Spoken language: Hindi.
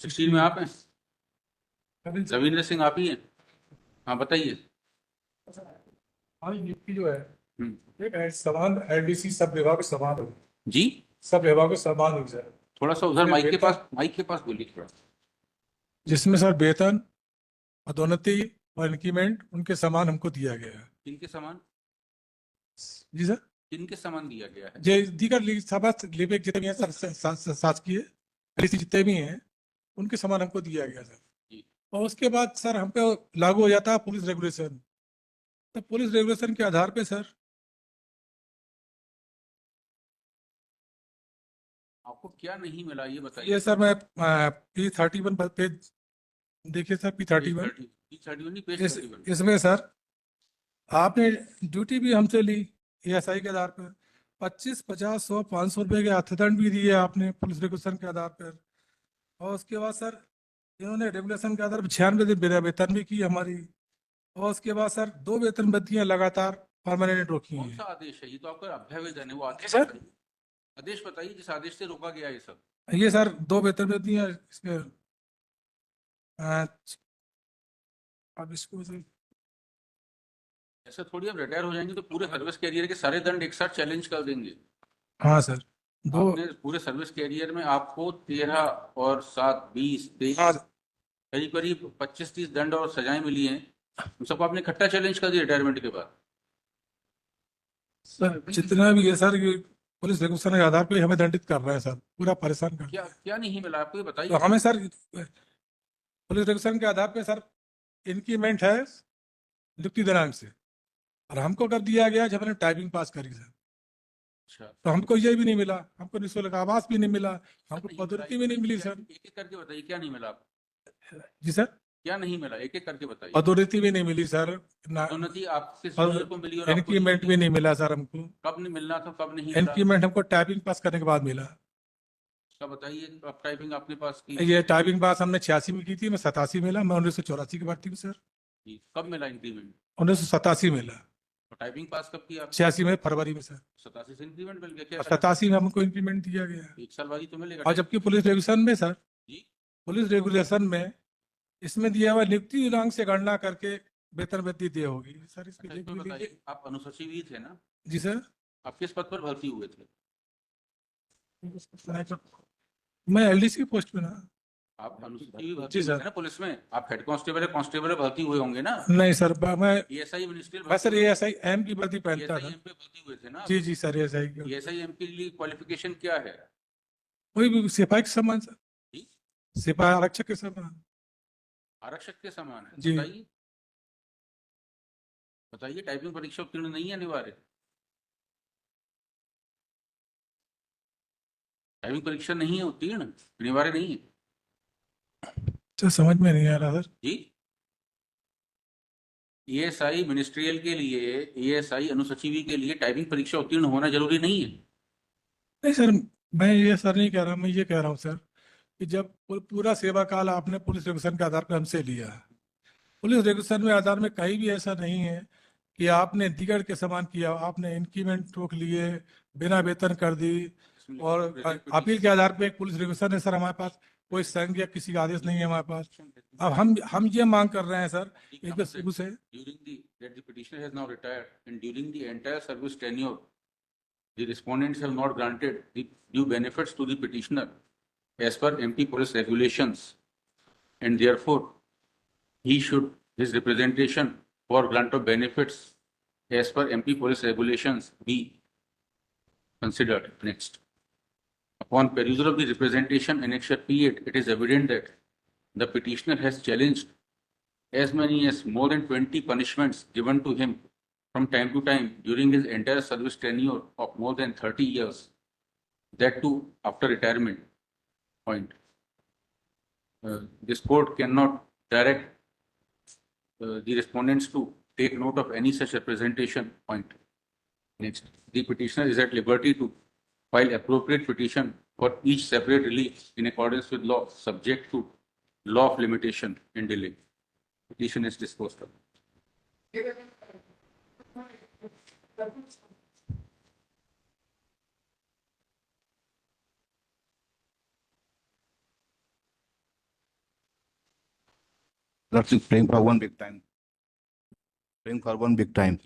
16 में आप हैं? रविंद्र सिंह आप ही हैं? हाँ बताइए। हाँ, ये जो है हम्म। एक है समान एलडीसी सब विभाग के समान हो, जी। सब विभाग के समान हो सर। थोड़ा सा उधर इसमें वेतन, माइक के पास बोलिए थोड़ा। जिसमें सर वेतन, पदोन्नति और इंक्रीमेंट उनके समान हमको दिया गया है। किनके समान? जी सर। किनके समान दिया गया है? जे दीगर सभा विभाग जितने भी हैं सब शासकीय एलडीसी जितने भी हैं उनके समान हमको दिया गया सर। जी। और उसके बाद सर हम पे लागू हो जाता है पुलिस रेगुलेशन। तो पुलिस रेगुलेशन के आधार पे सर, आपको क्या नहीं मिला ये बताइए। ये सर मैं P31 पेज देखिए सर, पेज P31। 30, P31 नहीं, पेज इस 31। इसमें सर आपने ड्यूटी भी हमसे ली एएसआई के आधार पर, 25, 50, 100, 500 रुपए के अर्थदंड भी दिए आपने पुलिस रेगुलेशन के आधार पर। और उसके बाद सर इन्होंने रेगुलेशन के आधार पर 96 दिन बिना वेतन भी की हमारी। और उसके बाद सर 2 वेतन वृद्धियां लगातार परमानेंट रोकी कौन हैं। सा आदेश है? ये तो आपका अभ्यावेदन है, वो जी आदेश सर। बताइए। आदेश बताइए जिस आदेश से रोका गया ये सब। ये सर 2 वेतन वृद्धियां इसमें अ, अब इसको सर, ऐसा थोड़ी आप रिटायर हो जाएंगे तो पूरे सर्विस कैरियर के सारे दंड एक साथ चैलेंज कर देंगे। हाँ सर, दो, आपने पूरे सर्विस कैरियर में आपको 13 और 7, 20, 23, हाँ करीब करीब 25-30 दंड और सजाएं मिली हैं। उन सबको आपने इकट्ठा चैलेंज कर दिया रिटायरमेंट के बाद। सर, जितना भी है सर ये पुलिस रेगुलेशन के आधार पे हमें दंडित कर रहे हैं सर, पूरा परेशान कर क्या रहे हैं। क्या नहीं मिला आपको ये तो बताइए। हमें सर पुलिस रेगुलेशन के आधार पे सर इंक्रीमेंट है नियुक्ति दिनांक से, और हमको कर दिया गया जब हमने टाइपिंग पास करी सर। अच्छा। तो हमको ये भी नहीं मिला, हमको निःशुल्क आवास भी नहीं मिला, सर हमको नहीं मिला, पदोन्नति भी नहीं मिली सर। एक एक करके बताइए क्या नहीं मिला आपको। जी सर। क्या नहीं मिला एक एक करके बताइए। पदोन्नति भी नहीं मिली सर ना, पदोन्नति आप किस जूनियर को मिली और आपको नहीं इंक्रीमेंट मिली? भी नहीं मिला सर हमको। कब नहीं मिलना था, कब नहीं मिला? इंक्रीमेंट हमको टाइपिंग पास करने के बाद मिला। उसका बताइए, अब टाइपिंग आपने पास की। ये टाइपिंग पास हमने 86 में की थी, मैं 87 मिला, मैं 1984 की भर्ती में सर। जी, कब मिला इंक्रीमेंट? 1987 मिला। और टाइपिंग पास कब किया आपने? 86 में फरवरी में सर। 87 से इंक्रीमेंट मिल गया, क्या और करें? 87 में हमको इंक्रीमेंट दिया गया। एक साल बाद ही तो मिलेगा और टाइपिंग। जबकि पुलिस रेगुलेशन में सर, जी। पुलिस रेगुलेशन में इसमें दिया हुआ नियुक्ति दिनांक से गणना करके वेतन वृद्धि दे होगी सर, इसमें अच्छा लिख इसमें भी बताइए, लीजिए। आप अनुसूची भी थे ना? जी सर। आप किस पद पर भर्ती हुए थे? मैं एलडीसी की पोस्ट पे ना। आप अनुसूची भी भर्ती जी हुए थे सर। ना पुलिस में? आप हेड कांस्टेबल है, कांस्टेबल भर्ती हुए होंगे ना? नहीं सर, मैं एएसआई मिनिस्ट्रियल मैं भर्ती सर हुए थे? एएसआई एम की वर्दी पहनता एएसआई था। एम पे भर्ती हुए थे ना आप? जी जी सर, एएसआई की। एएसआई एम के लिए क्वालिफिकेशन क्या है? वही भी सिपाही के समान सर, जी। सिपाही आरक्षक के समान। आरक्षक के समान है, जी। बताइए। बताइए, टाइपिंग परीक्षा उत्तीर्ण नहीं है अनिवार्य? टाइपिंग परीक्षा नहीं है उत्तीर्ण, अनिवार्य नहीं है। तो समझ में नहीं आ रहा सर। जी। एएसआई मिनिस्ट्रियल के लिए, एएसआई अनुसचिवी के लिए टाइपिंग परीक्षा उत्तीर्ण होना जरूरी नहीं है। नहीं सर, मैं ये सर नहीं कह रहा, मैं ये कह रहा हूँ सर कि जब पूरा सेवा काल आपने पुलिस रेगुलेशन के आधार पर हमसे लिया, पुलिस रेगुलेशन में आधार में कहीं भी ऐसा नहीं है कि आपने दिगड़ के समान किया, आपने इंक्रीमेंट रोक लिए, बिना वेतन कर दी। इसमें और लिखा है, अपील के आधार पे एक पुलिस रेगुलेशन है सर हमारे पास, कोई संघ या किसी का आदेश नहीं है हमारे पास। अब हम ये मांग कर रहे हैं सर एक बार शुरू से। during the that the petitioner has now retired and during the entire service tenure the respondents have not granted the due benefits to the petitioner as per MP police regulations, and therefore he should his representation for grant of benefits as per MP police regulations be considered. Next, upon perusal of the representation annexure P8, it is evident that the petitioner has challenged as many as more than 20 punishments given to him from time to time during his entire service tenure of more than 30 years, that too after retirement. Point. This court cannot direct the respondents to take note of any such representation. Point. Next, the petitioner is at liberty to file appropriate petition for each separate relief in accordance with law, subject to law of limitation and delay. Petition is disposed of. That's playing for one big time. Playing for one big time.